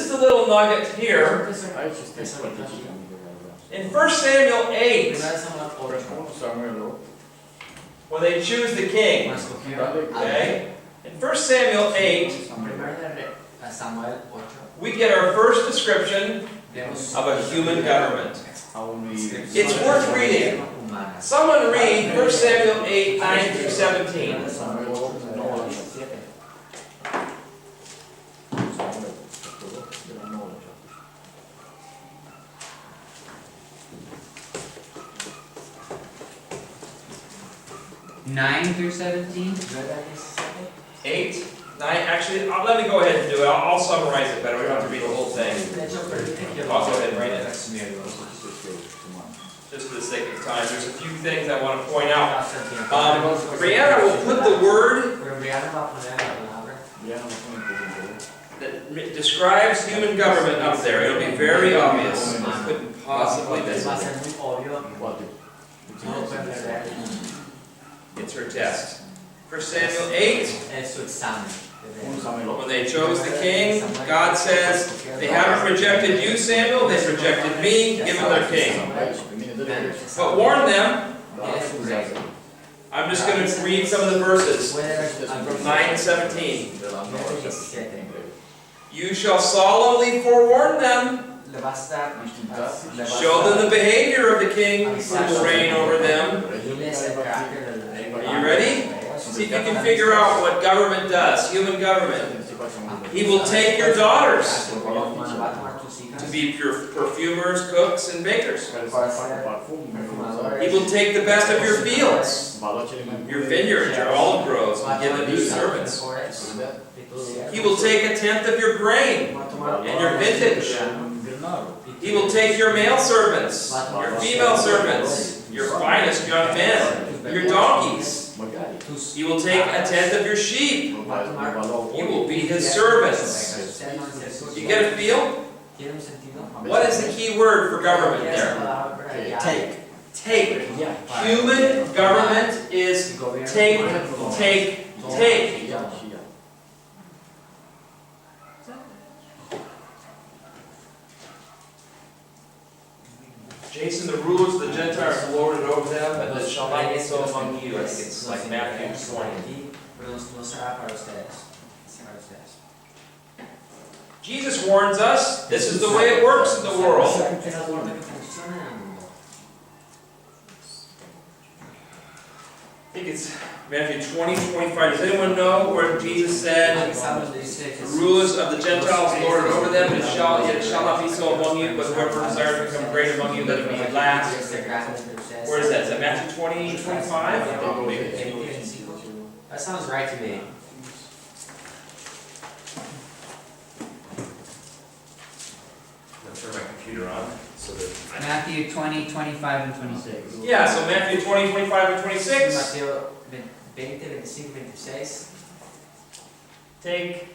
is the little nugget here. In 1 Samuel 8, when they choose the king, okay? In 1 Samuel 8, we get our first description of a human government. It's worth reading. Someone read 1 Samuel 8, 9 through 17. Nine through 17? 8, 9, actually, let me go ahead and do it. I'll summarize it better. We don't have to read the whole thing. I'll go ahead and write it. Just for the sake of time, there's a few things I want to point out. Brianna will put the word that describes human government up there. It'll be very obvious. I couldn't possibly miss it. It's her test. 1 Samuel 8, when they chose the king, God says, they haven't rejected you, Samuel, they've rejected me, give them their king. But warn them, I'm just going to read some of the verses from 9 to 17. You shall solemnly forewarn them, show them the behavior of the king who will reign over them. Are you ready? See if you can figure out what government does, human government. He will take your daughters to be perfumers, cooks, and bakers. He will take the best of your fields, your vineyards, your olive groves, and give them to servants. He will take a tenth of your grain and your vintage. He will take your male servants, your female servants, your finest young men, your donkeys. He will take a tenth of your sheep. You will be his servants. You get a feel? What is the key word for government there? Take. Take. Human government is take, take, take. Jason, the rulers of the Gentiles lorded over them, but it shall not be so among you. I think it's like Matthew 20. Jesus warns us, this is the way it works in the world. I think it's Matthew 20, 25. Does anyone know where Jesus said, the rulers of the Gentiles lorded over them, and it shall not be so among you, but whoever desires to become great among you, let him be last. Where is that? Is that Matthew 20, 25? That sounds right to me. Turn my computer on. So that Matthew 20, 25, and 26. Yeah, so Matthew 20, 25, and 26. Mateo 20, 25, 26. Take.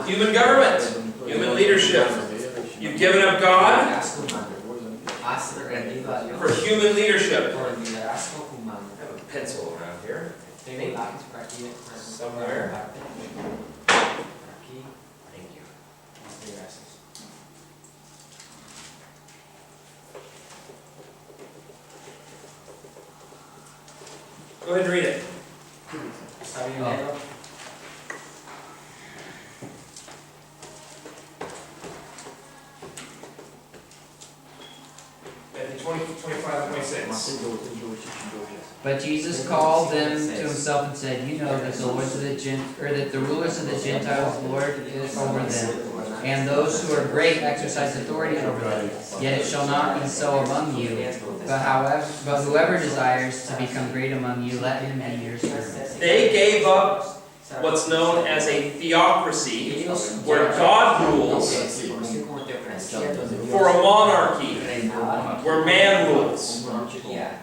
Human government. Human leadership. You've given up God for human leadership. I have a pencil around here. Somewhere. Thank you. Go ahead and read it. Matthew 20, 25, 26. But Jesus called them to himself and said, you know that the rulers of the Gentiles lord is over them, and those who are great exercise authority over them. Yet it shall not be so among you. But whoever desires to become great among you, let him be your servant. They gave up what's known as a theocracy, where God rules, for a monarchy, where man rules.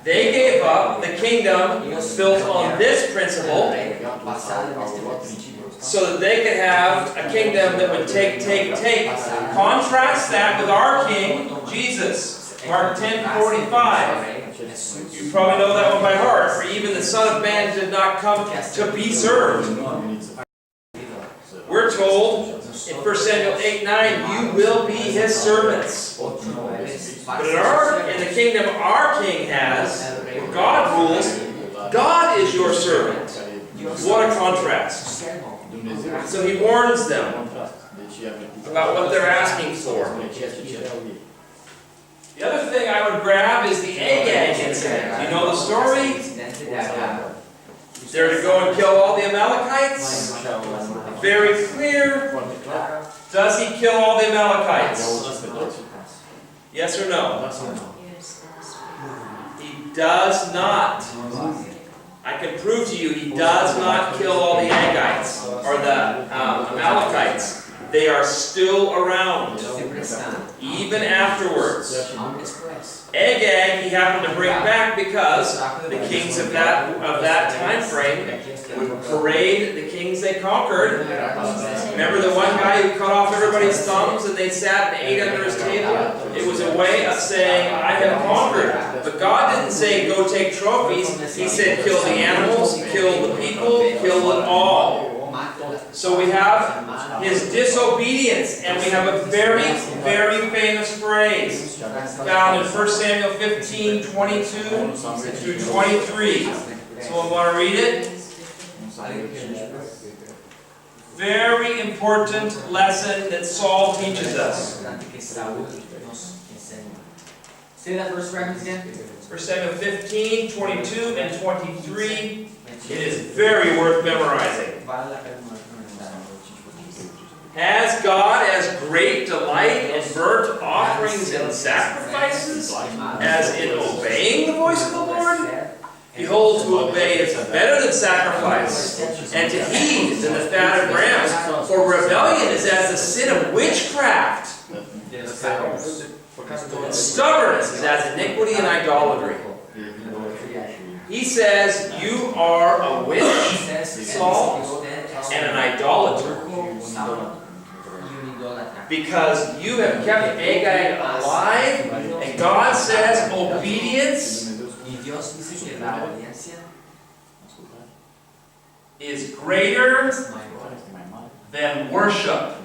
They gave up the kingdom built on this principle, so that they could have a kingdom that would take. Contrast that with our King, Jesus. Mark 10:45. You probably know that one by heart. For even the Son of Man did not come to be served. We're told in 1 Samuel 8:9, you will be his servants. But in the kingdom our king has, where God rules, God is your servant. What a contrast. So he warns them about what they're asking for. The other thing I would grab is the Agag incident. You know the story? They're to go and kill all the Amalekites. Very clear. Does he kill all the Amalekites? Yes or no? He does not. I can prove to you he does not kill all the Agagites or the Amalekites. They are still around, even afterwards. Agag he happened to bring back because the kings of that time frame would parade the kings they conquered. Remember the one guy who cut off everybody's thumbs and they sat and ate under his table? It was a way of saying, I have conquered. But God didn't say, go take trophies. He said, kill the animals, kill the people, kill it all. So we have his disobedience, and we have a very, very famous phrase found in 1 Samuel 15:22 through 23. Someone want to read it? Very important lesson that Saul teaches us. Say that verse reference again. 1 Samuel 15:22 and 23. It is very worth memorizing. Has God as great delight in burnt offerings and sacrifices as in obeying the voice of the Lord? Behold, to obey is better than sacrifice, and to heed than the fat of rams. For rebellion is as the sin of witchcraft. Stubbornness is as iniquity and idolatry. He says, you are a witch, Saul, and an idolater. Because you have kept Agag alive, and God says obedience is greater than worship.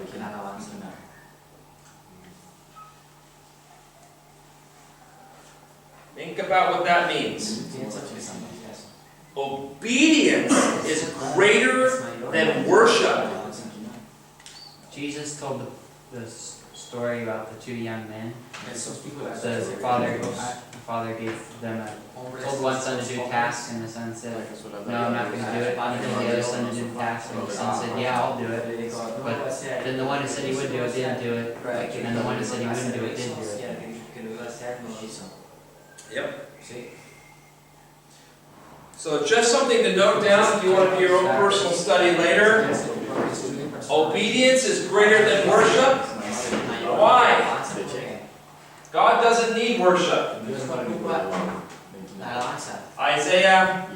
Think about what that means. Obedience is greater than worship. Jesus told the story about the two young men. The father gave them told one son to do a task, and the son said, no, I'm not going to do it. He told the other son to do the task, and the son said, yeah, I'll do it. But then the one who said he would do it didn't do it, and the one who said he wouldn't do it did do it. Yep. So just something to note down if you want to do your own personal study later. Obedience is greater than worship. Why? God doesn't need worship. Isaiah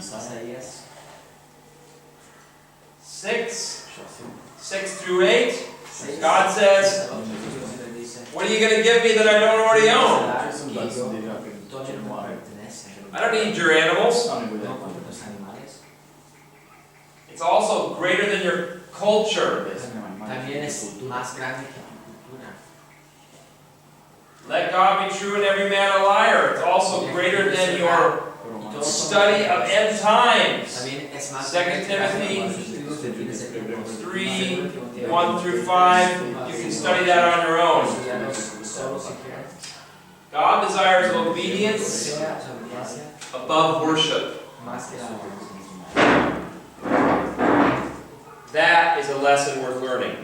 6 through 8. God says, what are you going to give me that I don't already own? I don't need your animals. It's also greater than your culture. Let God be true and every man a liar. It's also greater than your study of end times. 2 Timothy 3:1 through 5. You can study that on your own. God desires obedience above worship. That is a lesson worth learning.